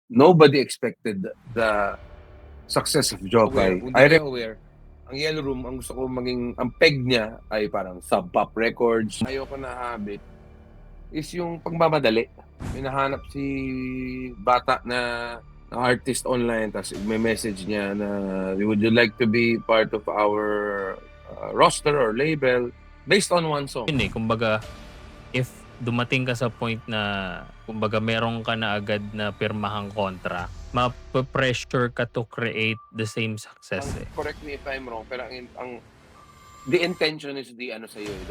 nobody expected the success of Jopay. Kung di kayo aware, ang Yellow Room, ang gusto ko maging, ang peg niya ay parang sub-pop records. Ayoko na habit is yung pagmamadali. Hinahanap si bata na artist online, tapos may message niya na, would you like to be part of our roster or label based on one song? Yun kumbaga, if dumating ka sa point na, kumbaga, meron ka na agad na pirmahang kontra, ma-pressure ka to create the same success. Correct me if I'm wrong, pero the intention is the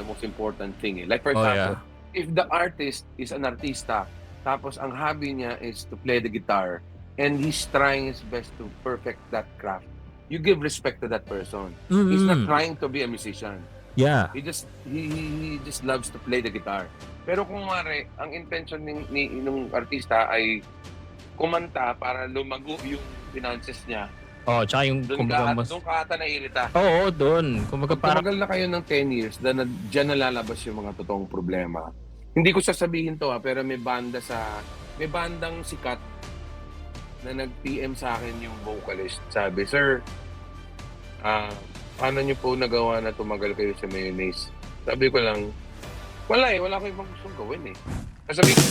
most important thing. Like for example, if the artist is an artista, tapos ang hobby niya is to play the guitar, and he's trying his best to perfect that craft, you give respect to that person. He's not trying to be a musician. Yeah. He just loves to play the guitar. Pero kung ang intention ng artista ay kumanta para lumago yung finances niya. Tsaka yung doon ka ata naiirita. Oo, doon. Kumbaga parang tumagal na kayo ng 10 years, diyan nalalabas yung mga totoong problema. Hindi ko sasabihin to pero may bandang sikat na nag-PM sa akin yung vocalist. Sabi, "Sir, paano nyo po nagawa na tumagal kayo sa Mayonnaise?" Sabi ko lang, wala ko ibang gustong gawin eh. Sabi ko,